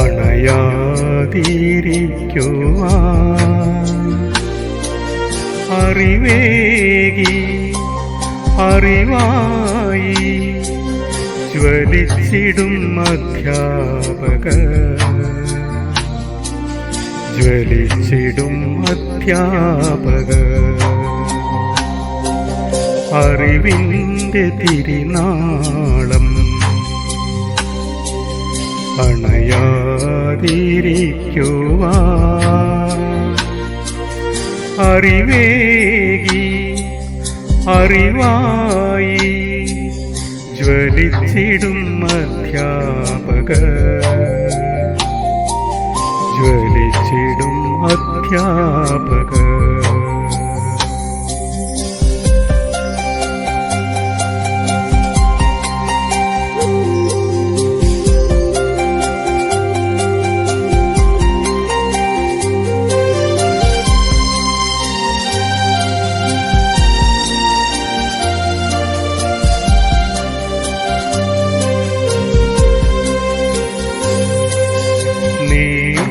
Speaker 14: അണയാ അറിവേകി അറിവായി ജ്വലിച്ചിടും അധ്യാപകർ ജ്വലിച്ചിടും അധ്യാപകർ അറിവിൻ്റെ തിരിനാളം അണയാതിരിക്കുവാൻ അറിവേകി അറിവായി ജ്വലിച്ചിടും അധ്യാപകർ ജ്വലിച്ചിടും അധ്യാപകർ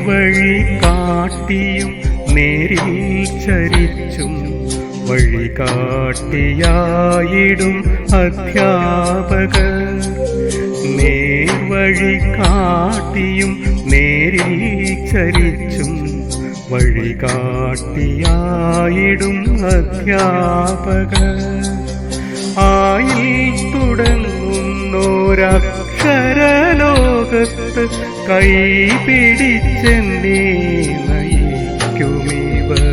Speaker 14: വഴി കാട്ടിയും നേരിൽ ചരിച്ചും വഴി കാട്ടിയായിടും അധ്യാപകർ നേർവഴി കാട്ടിയും നേരിൽ ചരിച്ചും വഴി കാട്ടിയായിടും അധ്യാപകർ ആയി തുടങ്ങുന്നോരക്ഷരലോകത്ത് കൈപിടിച്ചെന്നേ നയിക്കുമിവർ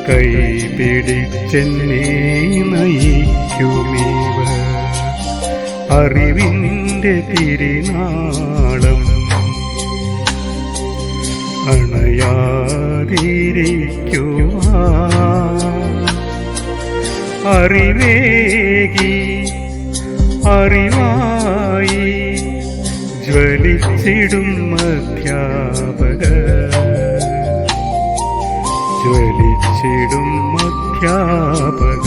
Speaker 14: കൈപിടിച്ചെന്നേ നയിക്കുമിവർ അറിവിൻ്റെ തിരിനാളം അണയാതിരിക്കുവാൻ അറിവേകി അറിവായി ജ്വലിച്ചിടും അധ്യാപകർ ജ്വലിച്ചിടും അധ്യാപകർ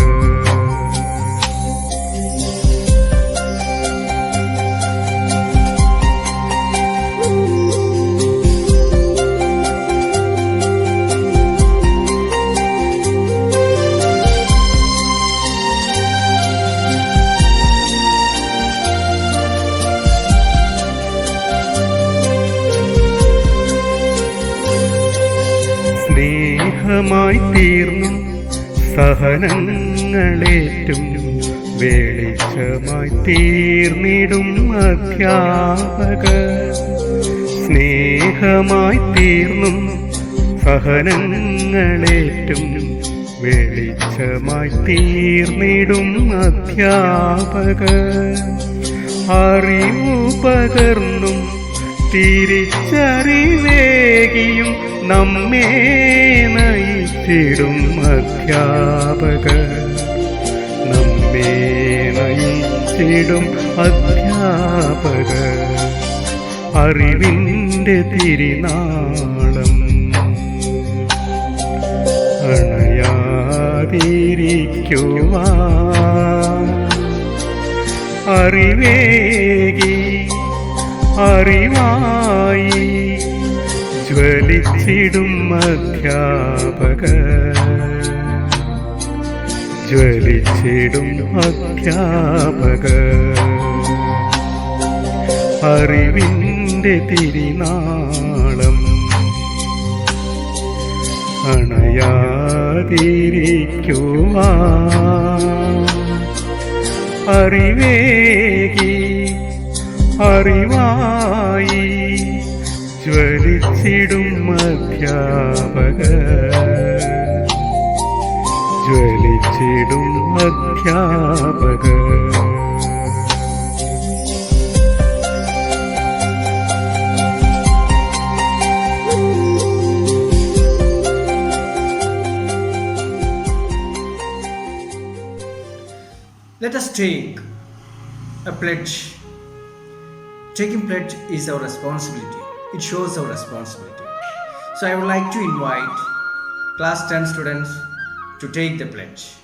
Speaker 14: സ്നേഹമായി തീർന്നും സഹനങ്ങളേറ്റും വെളിച്ചമായി തീർന്നിടും അധ്യാപകർ സ്നേഹമായി തീർന്നും സഹനങ്ങളേറ്റും വെളിച്ചമായി തീർന്നിടും അധ്യാപകർ അറിവു പകർന്നും തിരിച്ചറിവേകിയും നമ്മെ നയിച്ചിടും അധ്യാപകർ നമ്മെ നയിച്ചിടും അധ്യാപകർ അറിവിൻ്റെ തിരിനാളം അണയാതിരിക്കുവാൻ അറിവേകി അറിവായി ജ്വലിച്ചിടും അധ്യാപകർ ജ്വലിച്ചിടും അധ്യാപകർ അറിവിൻ്റെ തിരിനാളം അണയാതിരിക്കുവാൻ അറിവേകി അറിവായി ജ്വലിച്ചിടും അധ്യാപകർ ജ്വലിച്ചിടും അധ്യാപകർ
Speaker 3: Let us take a pledge. Taking pledge is our responsibility. It shows our responsibility. So I would like to invite class 10 students to take the pledge.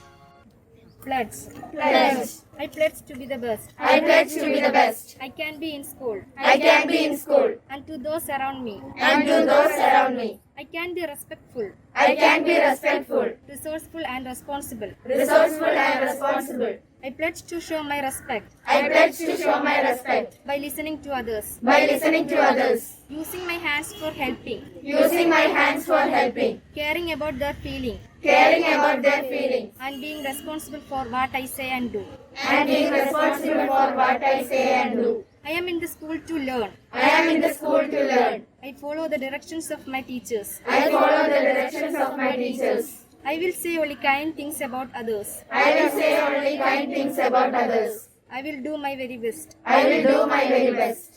Speaker 15: Pledge.
Speaker 11: Pledge.
Speaker 15: I pledge to be the best.
Speaker 11: I pledge to be the best.
Speaker 15: I can be in school.
Speaker 11: I can be in school.
Speaker 15: And to those around me.
Speaker 11: And to those around me.
Speaker 15: I can be respectful.
Speaker 11: I can be respectful.
Speaker 15: Resourceful and responsible.
Speaker 11: Resourceful and responsible.
Speaker 15: I pledge to show my respect.
Speaker 11: I pledge to show my respect.
Speaker 15: By listening to others.
Speaker 11: By listening to others.
Speaker 15: Using my hands for helping.
Speaker 11: Using my hands for helping.
Speaker 15: Caring about their feeling.
Speaker 11: Caring about their feelings.
Speaker 15: And being responsible for what I say and do.
Speaker 11: And being responsible for what I say and do.
Speaker 15: I am in the school to learn.
Speaker 11: I am in the school to learn.
Speaker 15: I follow the directions of my teachers.
Speaker 11: I follow the directions of my teachers.
Speaker 15: I will say only kind things about others.
Speaker 11: I will say only kind things about others.
Speaker 15: I will do my very best.
Speaker 11: I will do my very best.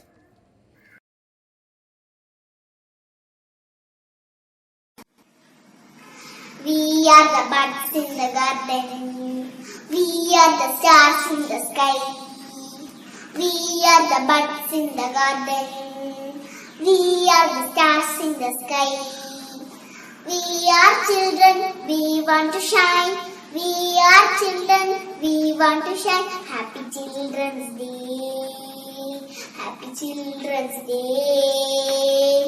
Speaker 16: We are the buds in the garden. We are the stars in the sky. We are the buds in the garden. We are the stars in the sky. We are children, we want to shine. We are children, we want to shine. Happy Children's Day. Happy Children's Day.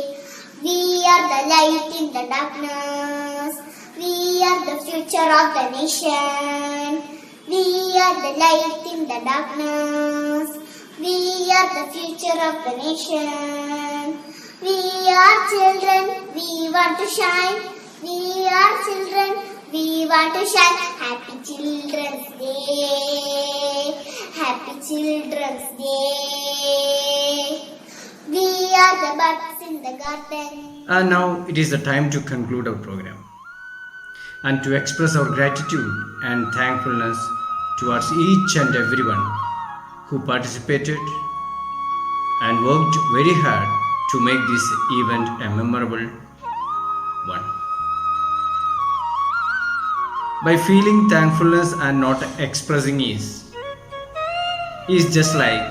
Speaker 16: We are the light in the darkness. We are the future of the nation. We are the light in the darkness. We are the future of the nation. We are children, we want to shine. We are children, we want to shine. Happy Children's Day. Happy Children's Day. We are the buds in the garden.
Speaker 3: And now it is the time to conclude our program and to express our gratitude and thankfulness towards each and everyone who participated and worked very hard to make this event a memorable one. By feeling thankfulness and not expressing is just like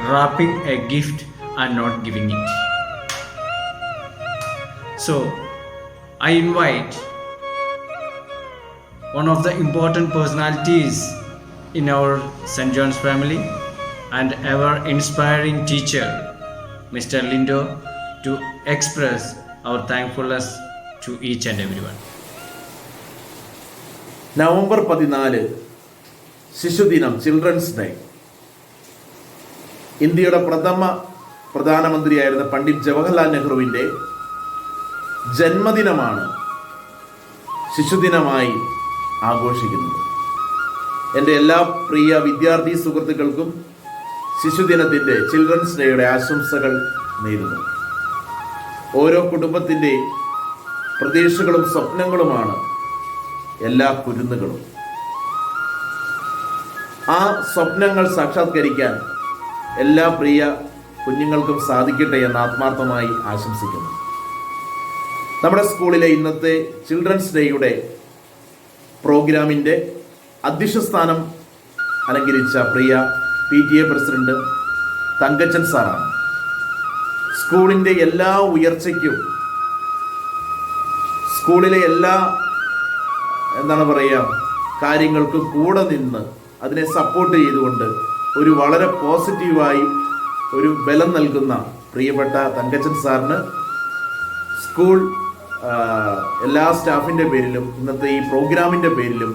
Speaker 3: wrapping a gift and not giving it. So, I invite one of the important personalities in our St. John's family and ever inspiring teacher, Mr. Lindo, to express our thankfulness to each and everyone.
Speaker 4: November 14 ശിശുദിനം, children's day. ഇന്ത്യയുടെ പ്രഥമ പ്രധാനമന്ത്രിയായിരുന്ന പണ്ഡിറ്റ് ജവഹർലാൽ നെഹ്റുവിൻ്റെ ജന്മദിനമാണ് ശിശുദിനമായി ആഘോഷിക്കുന്നത്. എൻ്റെ എല്ലാ പ്രിയ വിദ്യാർത്ഥി സുഹൃത്തുക്കൾക്കും ശിശുദിനത്തിൻ്റെ, ചിൽഡ്രൻസ് ഡേയുടെ ആശംസകൾ നേരുന്നു. ഓരോ കുടുംബത്തിൻ്റെ പ്രതീക്ഷകളും സ്വപ്നങ്ങളുമാണ് എല്ലാ കുരുന്നുകളും. ആ സ്വപ്നങ്ങൾ സാക്ഷാത്കരിക്കാൻ എല്ലാ പ്രിയ കുഞ്ഞുങ്ങൾക്കും സാധിക്കട്ടെ എന്ന് ആത്മാർത്ഥമായി ആശംസിക്കുന്നു. നമ്മുടെ സ്കൂളിലെ ഇന്നത്തെ ചിൽഡ്രൻസ് ഡേയുടെ പ്രോഗ്രാമിൻ്റെ അധ്യക്ഷസ്ഥാനം അലങ്കരിച്ച പ്രിയ PTA പ്രസിഡന്റ് തങ്കച്ചൻ സാറാണ്. സ്കൂളിൻ്റെ എല്ലാ ഉയർച്ചയ്ക്കും, സ്കൂളിലെ എല്ലാ കാര്യങ്ങൾക്കും കൂടെ നിന്ന് അതിനെ സപ്പോർട്ട് ചെയ്തുകൊണ്ട് ഒരു വളരെ പോസിറ്റീവായി ഒരു ബലം നൽകുന്ന പ്രിയപ്പെട്ട തങ്കച്ചൻ സാറിന് സ്കൂൾ എല്ലാ സ്റ്റാഫിൻ്റെ പേരിലും ഇന്നത്തെ ഈ പ്രോഗ്രാമിൻ്റെ പേരിലും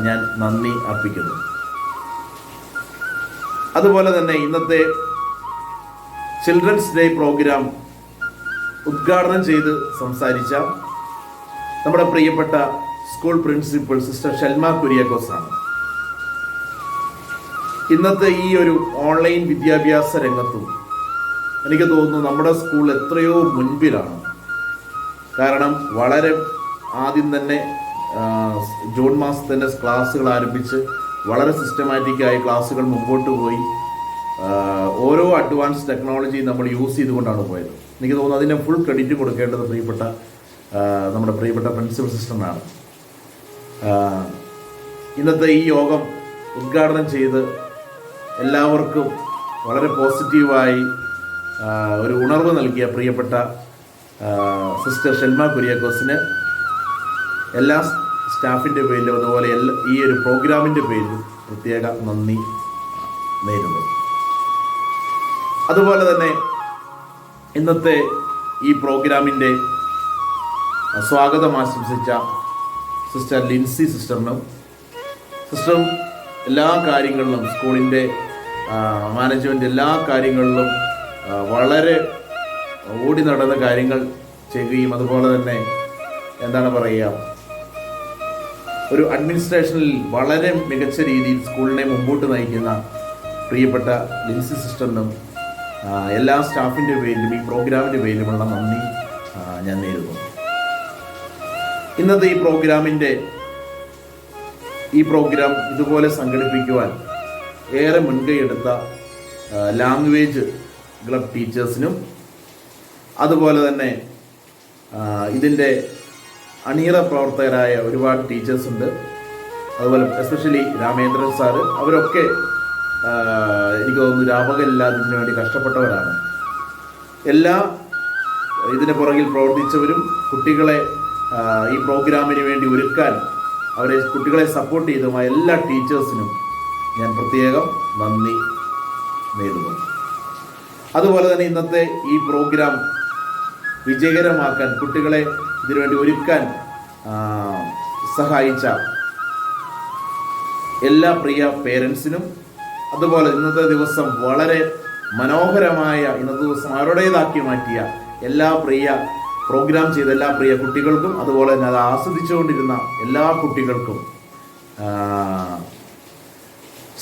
Speaker 4: ഞാൻ നന്ദി അർപ്പിക്കുന്നു. അതുപോലെ തന്നെ ഇന്നത്തെ ചിൽഡ്രൻസ് ഡേ പ്രോഗ്രാം ഉദ്ഘാടനം ചെയ്ത് സംസാരിച്ച നമ്മുടെ പ്രിയപ്പെട്ട school principal sister Shelma Kuriakose ആണ്. ഇന്നത്തെ ഈ ഒരു ഓൺലൈൻ വിദ്യാഭ്യാസ രംഗത്തും എനിക്ക് തോന്നുന്നു നമ്മുടെ സ്കൂൾ എത്രയോ മുൻപിലാണ്. കാരണം വളരെ ആദ്യം തന്നെ ജൂൺ മാസത്തിൻ്റെ ക്ലാസ്സുകൾ ആരംഭിച്ച് വളരെ സിസ്റ്റമാറ്റിക്കായി ക്ലാസ്സുകൾ മുമ്പോട്ട് പോയി ഓരോ അഡ്വാൻസ് ടെക്നോളജി നമ്മൾ യൂസ് ചെയ്തുകൊണ്ടാണ് പോയത്. എനിക്ക് തോന്നുന്നു അതിൻ്റെ ഫുൾ ക്രെഡിറ്റ് കൊടുക്കേണ്ടത് നമ്മുടെ പ്രിയപ്പെട്ട പ്രിൻസിപ്പൽ സിസ്റ്ററിനാണ്. ഇന്നത്തെ ഈ യോഗം ഉദ്ഘാടനം ചെയ്ത് എല്ലാവർക്കും വളരെ പോസിറ്റീവായി ഒരു ഉണർവ് നൽകിയ പ്രിയപ്പെട്ട സിസ്റ്റർ ഷെൽമ കുര്യാക്കോസിന്, എല്ലാ സ്റ്റാഫിൻ്റെ പേരിലും അതുപോലെ ഈ ഒരു പ്രോഗ്രാമിൻ്റെ പേരിലും പ്രത്യേക നന്ദി നേരുന്നു. അതുപോലെ തന്നെ ഇന്നത്തെ ഈ പ്രോഗ്രാമിൻ്റെ സ്വാഗതം ആശംസിച്ച സിസ്റ്റർ ലിൻസി സിസ്റ്ററിനും എല്ലാ കാര്യങ്ങളിലും സ്കൂളിൻ്റെ മാനേജ്മെൻറ്റ് എല്ലാ കാര്യങ്ങളിലും വളരെ ഓടി നടന്ന കാര്യങ്ങൾ ചെയ്യുകയും അതുപോലെ തന്നെ എന്താണ് പറയുക, ഒരു അഡ്മിനിസ്ട്രേഷനിൽ വളരെ മികച്ച രീതിയിൽ സ്കൂളിനെ മുമ്പോട്ട് നയിക്കുന്ന പ്രിയപ്പെട്ട ലിൻസി സിസ്റ്ററിനും എല്ലാ സ്റ്റാഫിൻ്റെ പേരിലും ഈ പ്രോഗ്രാമിൻ്റെ പേരിലുമുള്ള നന്ദി ഞാൻ നേരുന്നു. ഇന്നത്തെ ഈ പ്രോഗ്രാം ഇതുപോലെ സംഘടിപ്പിക്കുവാൻ ഏറെ മുൻകൈയെടുത്ത ലാംഗ്വേജ് ക്ലബ് ടീച്ചേഴ്സിനും അതുപോലെ തന്നെ ഇതിൻ്റെ അണിയറ പ്രവർത്തകരായ ഒരുപാട് ടീച്ചേഴ്സ് ഉണ്ട്. അതുപോലെ എസ്പെഷ്യലി രാമേന്ദ്രൻ സാറ്, അവരൊക്കെ എനിക്ക് തോന്നുന്നു രാപകലില്ലാതെ ഇതിനു വേണ്ടി കഷ്ടപ്പെട്ടവരാണ്. ഇതിന് പുറകിൽ പ്രവർത്തിച്ചവരും കുട്ടികളെ ഈ പ്രോഗ്രാമിന് വേണ്ടി ഒരുക്കാൻ കുട്ടികളെ സപ്പോർട്ട് ചെയ്തതുമായ എല്ലാ ടീച്ചേഴ്സിനും ഞാൻ പ്രത്യേകം നന്ദി നേരുന്നു. അതുപോലെ തന്നെ ഇന്നത്തെ ഈ പ്രോഗ്രാം വിജയകരമാക്കാൻ കുട്ടികളെ ഇതിനുവേണ്ടി ഒരുക്കാൻ സഹായിച്ച എല്ലാ പ്രിയ പേരൻസിനും, അതുപോലെ ഇന്നത്തെ ദിവസം വളരെ മനോഹരമായ ഇന്നത്തെ ദിവസം അവരുടേതാക്കി മാറ്റിയ പ്രോഗ്രാം ചെയ്ത എല്ലാ പ്രിയ കുട്ടികൾക്കും, അതുപോലെ തന്നെ അത് ആസ്വദിച്ചുകൊണ്ടിരുന്ന എല്ലാ കുട്ടികൾക്കും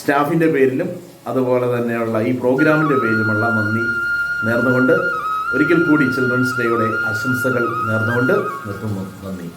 Speaker 4: സ്റ്റാഫിൻ്റെ പേരിലും അതുപോലെ തന്നെയുള്ള ഈ പ്രോഗ്രാമിൻ്റെ പേരിലുമുള്ള നന്ദി നേർന്നുകൊണ്ട് ഒരിക്കൽ കൂടി ചിൽഡ്രൻസ് ഡേയുടെ ആശംസകൾ നേർന്നുകൊണ്ട് നിർത്തുന്നു. നന്ദി.